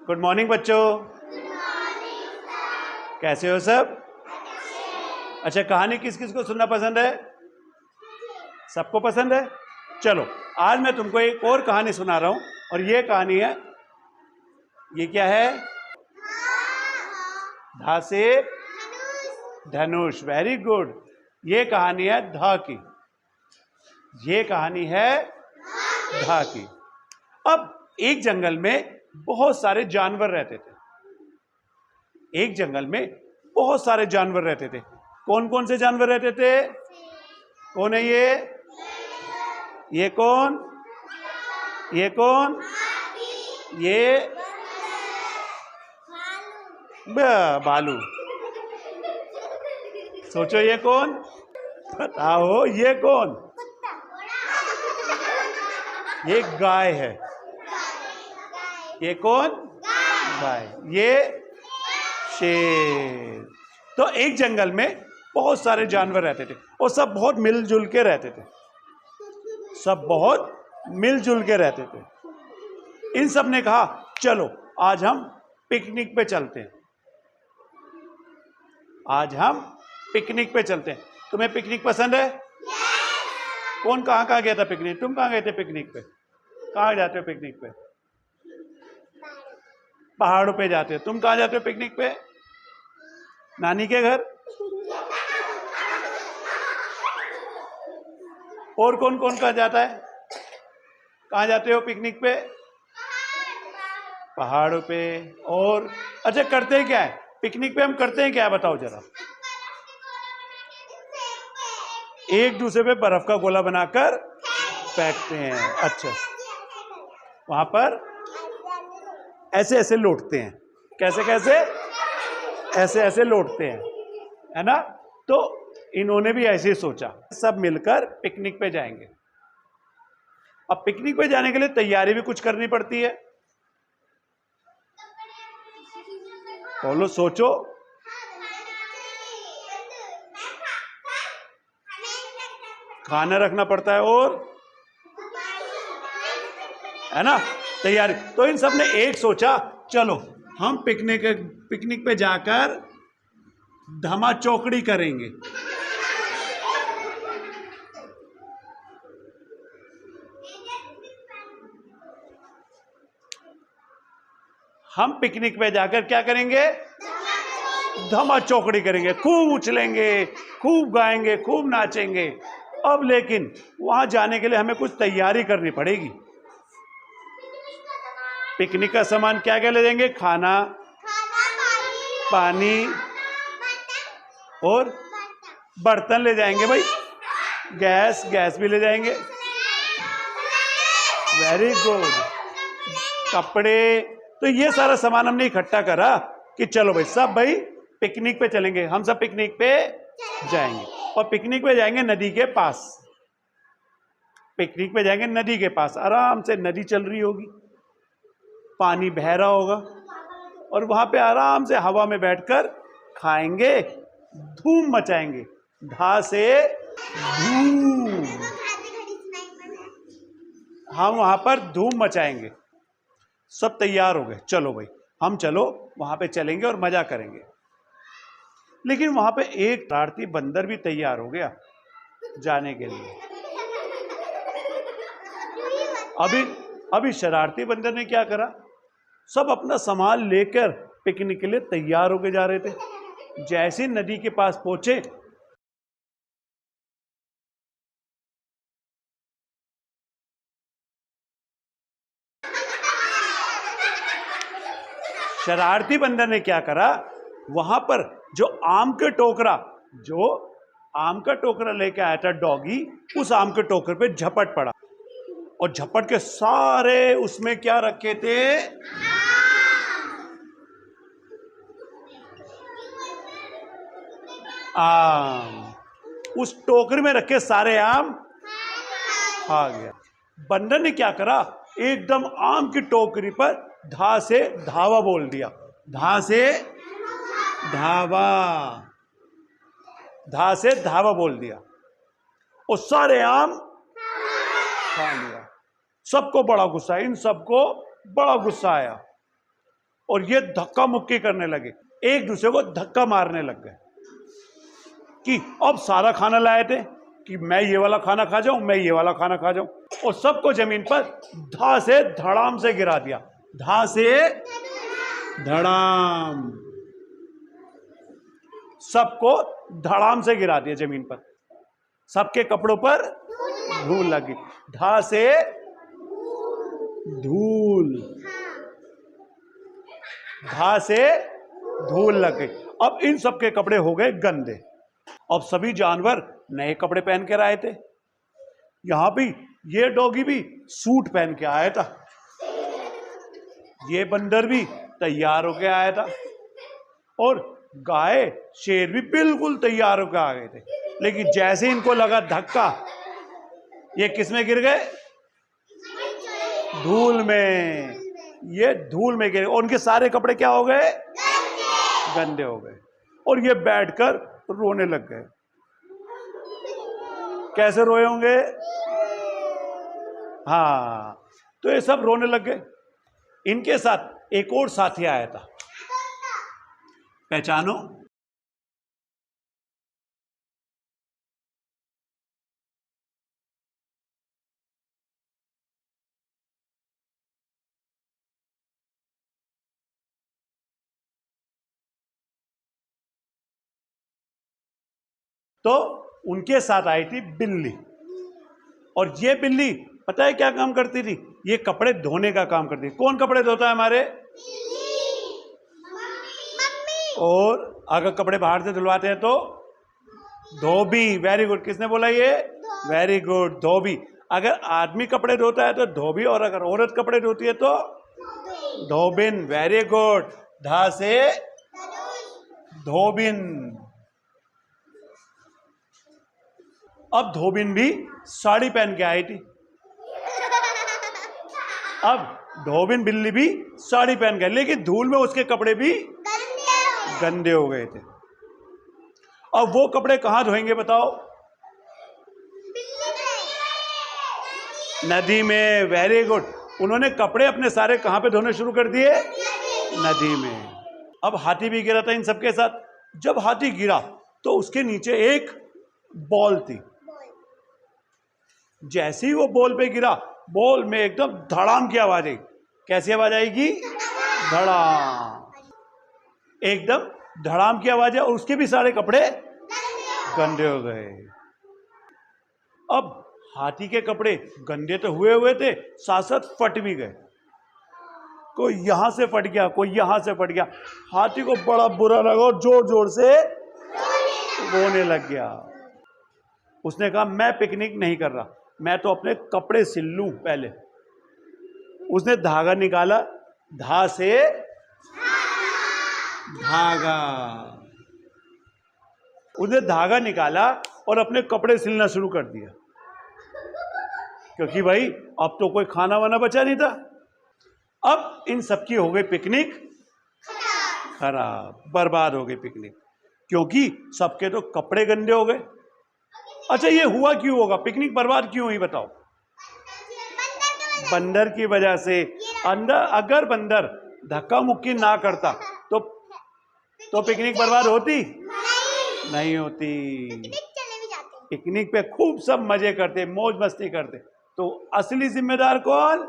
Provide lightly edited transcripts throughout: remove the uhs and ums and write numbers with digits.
Good morning बच्चों। कैसे हो सब? अच्छा, कहानी किस किस को सुनना पसंद है? सबको पसंद है। चलो, आज मैं तुमको एक और कहानी सुना रहा हूं और ये कहानी है, ये क्या है? धा से धनुष। Very good. ये कहानी है धा की। ये कहानी है धा की। अब एक जंगल में बहुत सारे जानवर रहते थे। एक जंगल में बहुत सारे जानवर रहते थे। कौन कौन से जानवर रहते थे? कौन है ये? ये कौन? ये कौन? ये भालू। सोचो, ये कौन? बताओ, ये कौन? ये गाय है। ये कौन? गाय। ये शेर। तो एक जंगल में बहुत सारे जानवर रहते थे और सब बहुत मिलजुल के रहते थे। सब बहुत मिलजुल के रहते थे। इन सब ने कहा, चलो आज हम पिकनिक पे चलते हैं। आज हम पिकनिक पे चलते हैं। तुम्हें पिकनिक पसंद है? कौन कहाँ कहाँ गया था पिकनिक? तुम कहाँ गए थे पिकनिक पे? कहाँ जाते हो पिकनिक पे? पहाड़ों पे जाते हो। तुम कहाँ जाते हो पिकनिक पे? नानी के घर। और कौन कौन कहाँ जाता है? कहाँ जाते हो पिकनिक पे? पहाड़ों पे। और अच्छा, करते हैं क्या है पिकनिक पे? हम करते हैं क्या, बताओ जरा। एक दूसरे पे बर्फ का गोला बनाकर फेंकते हैं। अच्छा, वहां पर ऐसे ऐसे लौटते हैं। कैसे कैसे? ऐसे ऐसे लौटते हैं, है ना? तो इन्होंने भी ऐसे ही सोचा, सब मिलकर पिकनिक पे जाएंगे। अब पिकनिक पे जाने के लिए तैयारी भी कुछ करनी पड़ती है। बोलो, सोचो। खाना रखना पड़ता है और, है ना, तैयारी। तो इन सब ने एक सोचा, चलो हम पिकनिक पे जाकर धमा चौकड़ी करेंगे। हम पिकनिक पे जाकर क्या करेंगे? धमा चौकड़ी करेंगे। खूब उछलेंगे, खूब गाएंगे, खूब नाचेंगे। अब लेकिन वहां जाने के लिए हमें कुछ तैयारी करनी पड़ेगी। पिकनिक का सामान क्या क्या ले जाएंगे? खाना, पानी और बर्तन ले जाएंगे भाई। गैस भी ले जाएंगे। Very good. कपड़े। तो ये सारा सामान हमने इकट्ठा करा कि चलो भाई, सब भाई पिकनिक पे चलेंगे। हम सब पिकनिक पे जाएंगे और पिकनिक पे जाएंगे नदी के पास। पिकनिक पे जाएंगे नदी के पास। आराम से नदी चल रही होगी, पानी बह रहा होगा और वहां पे आराम से हवा में बैठकर खाएंगे, धूम मचाएंगे। धा से धूम। हम वहां पर धूम मचाएंगे। सब तैयार हो गए, चलो भाई हम चलो वहां पे चलेंगे और मजा करेंगे। लेकिन वहां पे एक शरारती बंदर भी तैयार हो गया जाने के लिए। अभी शरारती बंदर ने क्या करा? सब अपना सामान लेकर पिकनिक के लिए तैयार होके जा रहे थे। जैसे नदी के पास पहुंचे, शरारती बंदर ने क्या करा? वहां पर जो आम का टोकरा लेके आया था डॉगी, उस आम के टोकरे पे झपट पड़ा और झपट के सारे उसमें क्या रखे थे? आम। उस टोकरे में रखे सारे आम खा गया। बंदर ने क्या करा? एकदम आम की टोकरी पर धा से धावा बोल दिया। धा से धावा। धा से धावा बोल दिया और सारे आम खा लिया। सबको बड़ा गुस्सा, इन सबको बड़ा गुस्सा आया। और ये धक्का मुक्की करने लगे, एक दूसरे को धक्का मारने लग गए कि अब सारा खाना लाए थे कि मैं ये वाला खाना खा जाऊं, मैं ये वाला खाना खा जाऊं, और सबको जमीन पर धा से धड़ाम से गिरा दिया। धा से धड़ाम, सबको धड़ाम से गिरा दिया जमीन पर। सबके कपड़ों पर धूल लगी। धा से धूल, धा से धूल लग गई। अब इन सबके कपड़े हो गए गंदे। अब सभी जानवर नए कपड़े पहन कर आए थे। यहां भी ये डॉगी भी सूट पहन के आया था, ये बंदर भी तैयार होके आया था, और गाय शेर भी बिल्कुल तैयार होकर आ गए थे। लेकिन जैसे इनको लगा धक्का, ये किस में गिर गए? धूल में। ये धूल में गिरे और उनके सारे कपड़े क्या हो गए? गंदे हो गए। और ये बैठकर रोने लग गए। कैसे रोए होंगे? हाँ, तो ये सब रोने लग गए। इनके साथ एक और साथी आया था, पहचानो? तो उनके साथ आई थी बिल्ली। और ये बिल्ली पता है क्या काम करती थी? ये कपड़े धोने का काम करती थी। कौन कपड़े धोता है हमारे? और अगर कपड़े बाहर से धुलवाते हैं तो धोबी। वेरी गुड, किसने बोला ये? वेरी गुड, धोबी। अगर आदमी कपड़े धोता है तो धोबी, और अगर औरत कपड़े धोती है तो धोबिन। वेरी गुड, धा से धोबिन। अब धोबिन भी साड़ी पहन के आई थी। अब धोबिन बिल्ली भी साड़ी पहन गए, लेकिन धूल में उसके कपड़े भी गंदे हो गए थे। अब वो कपड़े कहां धोएंगे बताओ? नदी में। वेरी गुड, उन्होंने कपड़े अपने सारे कहां पे धोने शुरू कर दिए? नदी में। अब हाथी भी गिरा था इन सबके साथ। जब हाथी गिरा तो उसके नीचे एक बॉल थी। जैसे ही वो बॉल पे गिरा, बॉल में एकदम धड़ाम की आवाज आई। कैसी आवाज आएगी? धड़ाम, एकदम धड़ाम की आवाज है, और उसके भी सारे कपड़े गंदे हो गए। अब हाथी के कपड़े गंदे तो हुए हुए थे, साथ साथ फट भी गए। कोई यहां से फट गया, कोई यहां से फट गया। हाथी को बड़ा बुरा लगा और जोर जोर से रोने लग गया। उसने कहा मैं पिकनिक नहीं कर रहा, मैं तो अपने कपड़े सिल लूं पहले। उसने धागा निकाला, धा से धागा। उसने धागा निकाला और अपने कपड़े सिलना शुरू कर दिया, क्योंकि भाई अब तो कोई खाना वाना बचा नहीं था। अब इन सबकी हो गई पिकनिक खराब, बर्बाद हो गई पिकनिक, क्योंकि सबके तो कपड़े गंदे हो गए। अच्छा, ये हुआ क्यों होगा? पिकनिक बर्बाद क्यों हुई बताओ? बंदर की वजह से। अगर बंदर धक्का मुक्की ना करता तो पिकनिक बर्बाद होती? नहीं होती। पिकनिक पे खूब सब मजे करते, मौज मस्ती करते। तो असली जिम्मेदार कौन?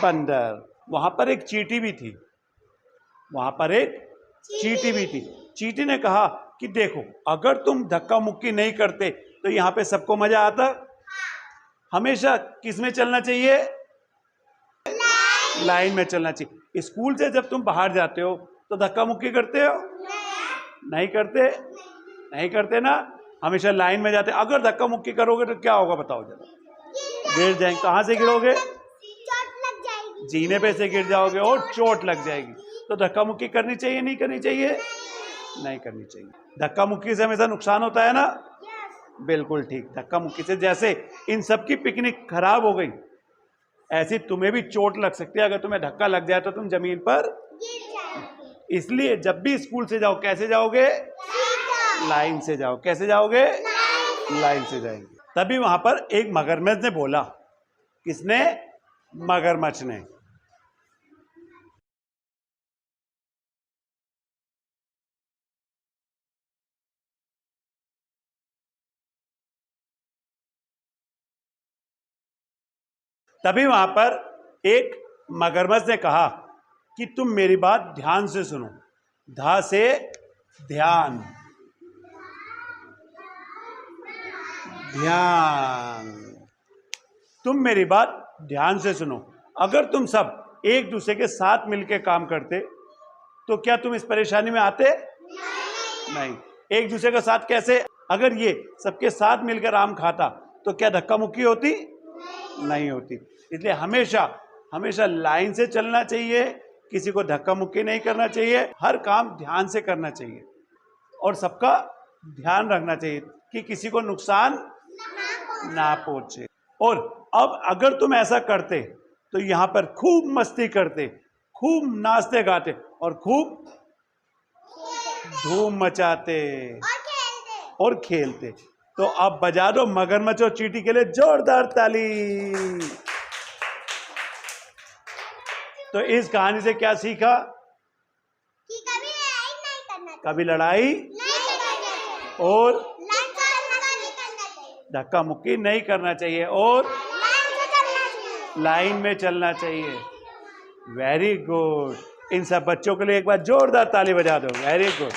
बंदर। वहां पर एक चींटी भी थी। वहां पर एक चींटी भी थी। चींटी ने कहा कि देखो, अगर तुम धक्का मुक्की नहीं करते तो यहाँ पे सबको मजा आता। हमेशा किस में चलना चाहिए? लाइन में चलना चाहिए। स्कूल से जब तुम बाहर जाते हो तो धक्का मुक्की करते हो? नहीं करते? नहीं करते ना, हमेशा लाइन में जाते। अगर धक्का मुक्की करोगे तो क्या होगा बताओ जरा? गिर जाएंगे। कहां से गिरोगे? जीने पे से गिर जाओगे और चोट लग जाएगी। तो धक्का मुक्की करनी चाहिए नहीं करनी चाहिए? नहीं करनी चाहिए। धक्का मुक्की से हमेशा नुकसान होता है ना? बिल्कुल ठीक। धक्का मुक्की से जैसे इन सबकी पिकनिक खराब हो गई, ऐसी तुम्हें भी चोट लग सकती है। अगर तुम्हें धक्का लग जाए तो तुम जमीन पर। इसलिए जब भी स्कूल से जाओ कैसे जाओगे? लाइन से जाओ। कैसे जाओगे? लाइन से जाएंगे। तभी वहां पर एक मगरमच्छ ने बोला। किसने? मगरमच्छ ने। तभी वहां पर एक मगरमच्छ ने कहा कि तुम मेरी बात ध्यान से सुनो। धा से ध्यान, ध्यान। तुम मेरी बात ध्यान से सुनो। अगर तुम सब एक दूसरे के साथ मिलकर काम करते तो क्या तुम इस परेशानी में आते? नहीं। एक दूसरे के साथ कैसे? अगर ये सबके साथ मिलकर आम खाता तो क्या धक्का मुक्की होती? नहीं होती। इसलिए हमेशा हमेशा लाइन से चलना चाहिए, किसी को धक्का मुक्की नहीं करना चाहिए, हर काम ध्यान से करना चाहिए और सबका ध्यान रखना चाहिए कि किसी को नुकसान ना पहुंचे। और अब अगर तुम ऐसा करते तो यहां पर खूब मस्ती करते, खूब नाचते गाते और खूब धूम मचाते और खेलते। तो आप बजा दो मगरमच्छ और चींटी के लिए जोरदार ताली। तो इस कहानी से क्या सीखा? कि कभी लड़ाई नहीं करना चाहिए, कभी लड़ाई नहीं करना चाहिए और चाहिए, धक्का मुक्की नहीं करना चाहिए और लाइन से चलना चाहिए। लाइन में चलना चाहिए। Very good. इन सब बच्चों के लिए एक बार जोरदार ताली बजा दो। Very good.